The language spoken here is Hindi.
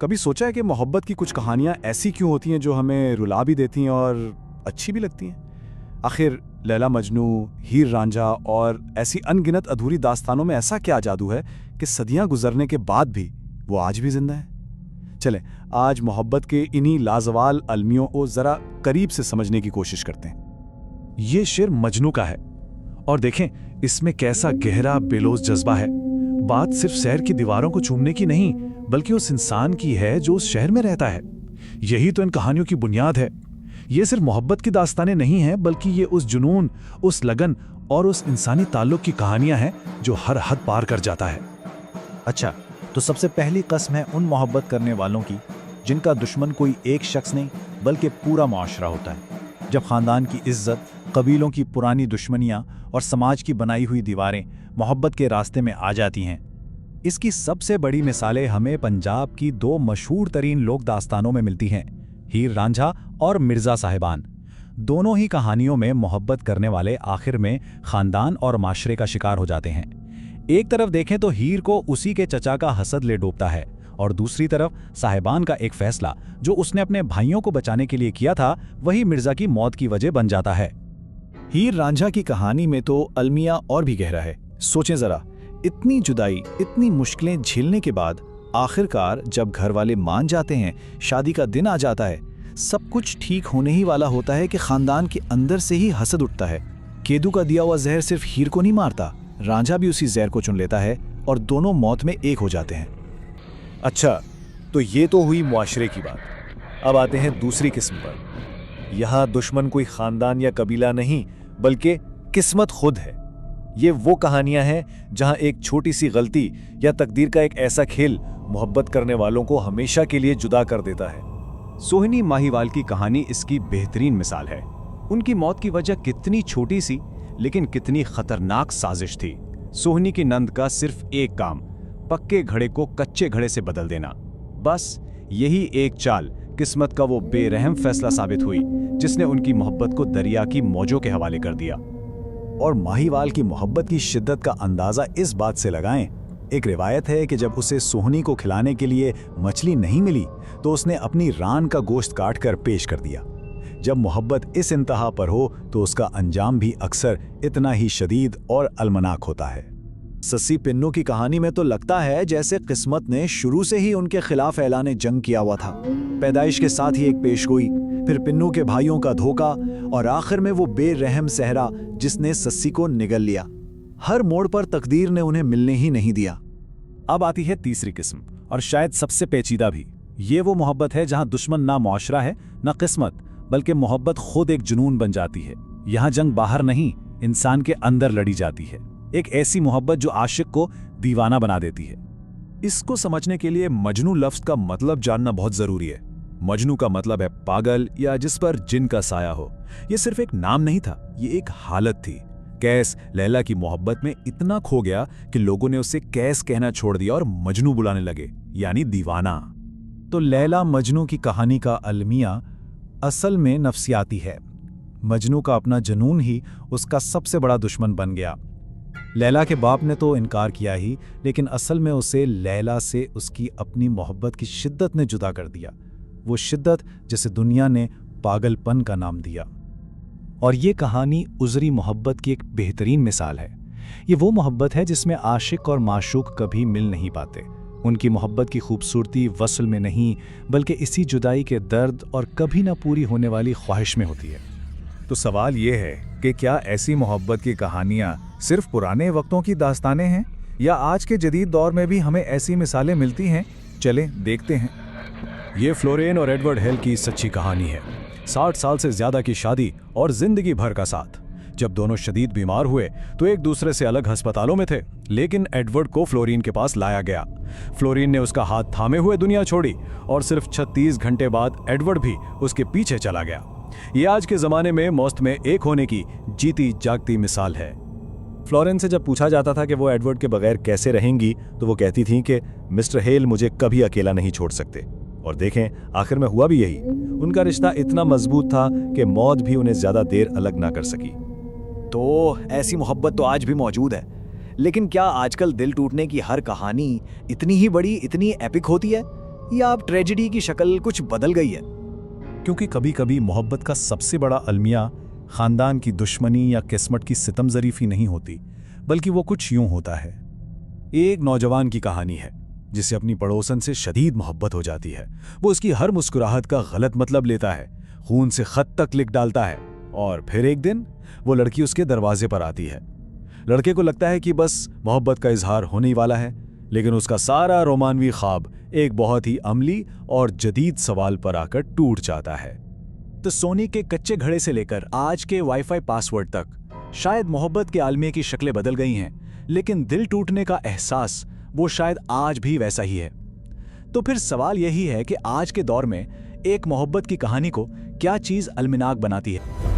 कभी सोचा है कि मोहब्बत की कुछ कहानियां ऐसी क्यों होती हैं जो हमें रुला भी देती हैं और अच्छी भी लगती हैं? आखिर लैला मजनू, हीर रांझा और ऐसी अनगिनत अधूरी दास्तानों में ऐसा क्या जादू है कि सदियां गुजरने के बाद भी वो आज भी जिंदा है? चलें, आज मोहब्बत के इन्हीं लाजवाल अलमियों को जरा करीब से समझने की कोशिश करते हैं। ये शेर मजनू का है और देखें इसमें कैसा गहरा बेलोज जज्बा है। बात सिर्फ शहर की दीवारों को चूमने की नहीं, बल्कि उस इंसान की है जो उस शहर में रहता है। यही तो इन कहानियों की बुनियाद है। ये सिर्फ मोहब्बत की दास्तानें नहीं हैं, बल्कि ये उस जुनून, उस लगन और उस इंसानी ताल्लुक की कहानियां हैं जो हर हद पार कर जाता है। अच्छा, तो सबसे पहली कसम है उन मोहब्बत करने वालों की जिनका दुश्मन कोई एक शख्स नहीं बल्कि पूरा मुआशरा होता है। जब खानदान की इज्जत, कबीलों की पुरानी दुश्मनियां और समाज की बनाई हुई दीवारें मोहब्बत के रास्ते में आ जाती हैं। इसकी सबसे बड़ी मिसालें हमें पंजाब की दो मशहूर तरीन लोक दास्तानों में मिलती हैं, हीर रांझा और मिर्ज़ा साहिबान। दोनों ही कहानियों में मोहब्बत करने वाले आखिर में खानदान और माशरे का शिकार हो जाते हैं। एक तरफ देखें तो हीर को उसी के चचा का हसद ले डूबता है और दूसरी तरफ साहिबान का एक फैसला जो उसने अपने भाइयों को बचाने के लिए किया था, वही मिर्ज़ा की मौत की वजह बन जाता है। हीर रांझा की कहानी में तो अलमिया और भी गहरा है। सोचें जरा, इतनी जुदाई, इतनी मुश्किलें झेलने के बाद आखिरकार जब घर वाले मान जाते हैं, शादी का दिन आ जाता है, सब कुछ ठीक होने ही वाला होता है कि खानदान के अंदर से ही हसद उठता है। केदू का दिया हुआ जहर सिर्फ हीर को नहीं मारता, रांझा भी उसी जहर को चुन लेता है और दोनों मौत में एक हो जाते हैं। अच्छा, तो ये तो हुई मुआशरे की बात। अब आते हैं दूसरी किस्म पर। यहाँ दुश्मन कोई खानदान या कबीला नहीं, बल्कि किस्मत खुद है। ये वो कहानियां हैं जहां एक छोटी सी गलती या तकदीर का एक ऐसा खेल मोहब्बत करने वालों को हमेशा के लिए जुदा कर देता है। सोहिनी माहीवाल की कहानी इसकी बेहतरीन मिसाल है। उनकी मौत की वजह कितनी छोटी सी लेकिन कितनी खतरनाक साजिश थी। सोहिनी की नंद का सिर्फ एक काम, पक्के घड़े को कच्चे घड़े से बदल देना। बस यही एक चाल किस्मत का वो बेरहम फैसला साबित हुई जिसने उनकी मोहब्बत को दरिया की मौजों के हवाले कर दिया। और माहीवाल की मोहब्बत की शिद्दत का अंदाजा इस बात से लगाएं, एक रिवायत है कि जब उसे सोहनी को खिलाने के लिए मछली नहीं मिली तो उसने अपनी रान का गोश्त काट कर पेश कर दिया। जब मोहब्बत इस इंतहा पर हो तो उसका अंजाम भी अक्सर इतना ही शदीद और अलमनाक होता है। सस्सी पिन्नू की कहानी में तो लगता है जैसे किस्मत ने शुरू से ही उनके खिलाफ ऐलान जंग किया हुआ था। पैदाइश के साथ ही एक पेशगोई, फिर पिन्नू के भाइयों का धोखा और आखिर में वो बेरहम सहरा जिसने सस्सी को निगल लिया। हर मोड़ पर तकदीर ने उन्हें मिलने ही नहीं दिया। अब आती है तीसरी किस्म और शायद सबसे पेचीदा भी। ये वो मोहब्बत है जहां दुश्मन ना मुआशरा है ना किस्मत, बल्कि मोहब्बत खुद एक जुनून बन जाती है। यहाँ जंग बाहर नहीं, इंसान के अंदर लड़ी जाती है। एक ऐसी मोहब्बत जो आशिक को दीवाना बना देती है। इसको समझने के लिए मजनू लफ्ज का मतलब जानना बहुत जरूरी है। मजनू का मतलब है पागल या जिस पर जिन का साया हो। यह सिर्फ एक नाम नहीं था, ये एक हालत थी। कैस लैला की मोहब्बत में इतना खो गया कि लोगों ने उसे कैस कहना छोड़ दिया और मजनू बुलाने लगे, यानी दीवाना। तो लैला मजनू की कहानी का अलमिया असल में नफ्सियाती है। मजनू का अपना जुनून ही उसका सबसे बड़ा दुश्मन बन गया। लैला के बाप ने तो इनकार किया ही, लेकिन असल में उसे लैला से उसकी अपनी मोहब्बत की शिद्दत ने जुदा कर दिया। वो शिद्दत जिसे दुनिया ने पागलपन का नाम दिया। और ये कहानी उज़री मोहब्बत की एक बेहतरीन मिसाल है। ये वो मोहब्बत है जिसमें आशिक और माशूक कभी मिल नहीं पाते। उनकी मोहब्बत की खूबसूरती वस्ल में नहीं, बल्कि इसी जुदाई के दर्द और कभी ना पूरी होने वाली ख्वाहिश में होती है। तो सवाल ये है कि क्या ऐसी मोहब्बत की कहानियाँ सिर्फ पुराने वक्तों की दास्तानें हैं या आज के जदीद दौर में भी हमें ऐसी मिसालें मिलती हैं? चलें देखते हैं। ये फ्लोरेन और एडवर्ड हेल की सच्ची कहानी है। 60 साल से ज्यादा की शादी और जिंदगी भर का साथ। जब दोनों शदीद बीमार हुए तो एक दूसरे से अलग अस्पतालों में थे, लेकिन एडवर्ड को फ्लोरीन के पास लाया गया। फ्लोरीन ने उसका हाथ थामे हुए दुनिया छोड़ी और सिर्फ 36 घंटे बाद एडवर्ड भी उसके पीछे चला गया। ये आज के जमाने में मौत में एक होने की जीती जागती मिसाल है। फ्लोरेन से जब पूछा जाता था कि वो एडवर्ड के बगैर कैसे रहेंगी तो वो कहती थीं कि मिस्टर हेल मुझे कभी अकेला नहीं छोड़ सकते। और देखें, आखिर में हुआ भी यही। उनका रिश्ता इतना मजबूत था कि मौत भी उन्हें ज्यादा देर अलग ना कर सकी। तो ऐसी मोहब्बत तो आज भी मौजूद है, लेकिन क्या आजकल दिल टूटने की हर कहानी इतनी ही बड़ी, इतनी एपिक होती है? या अब ट्रेजेडी की शक्ल कुछ बदल गई है? क्योंकि कभी कभी मोहब्बत का सबसे बड़ा अलमिया खानदान की दुश्मनी या किस्मत की सितमजरीफी नहीं होती, बल्कि वो कुछ यूं होता है। एक नौजवान की कहानी है जिसे अपनी पड़ोसन से शदीद मोहब्बत हो जाती है। वो उसकी हर मुस्कुराहट का गलत मतलब लेता है, खून से खत तक लिख डालता है, और फिर एक दिन वो लड़की उसके दरवाजे पर आती है। लड़के को लगता है कि बस मोहब्बत का इजहार होने ही वाला है, लेकिन उसका सारा रोमानवी ख्वाब एक बहुत ही अमली और जदीद सवाल पर आकर टूट जाता है। तो सोनी के कच्चे घड़े से लेकर आज के वाईफाई पासवर्ड तक शायद मोहब्बत के आलमे की शक्लें बदल गई हैं, लेकिन दिल टूटने का एहसास वो शायद आज भी वैसा ही है। तो फिर सवाल यही है कि आज के दौर में एक मोहब्बत की कहानी को क्या चीज़ अलमिनाक बनाती है?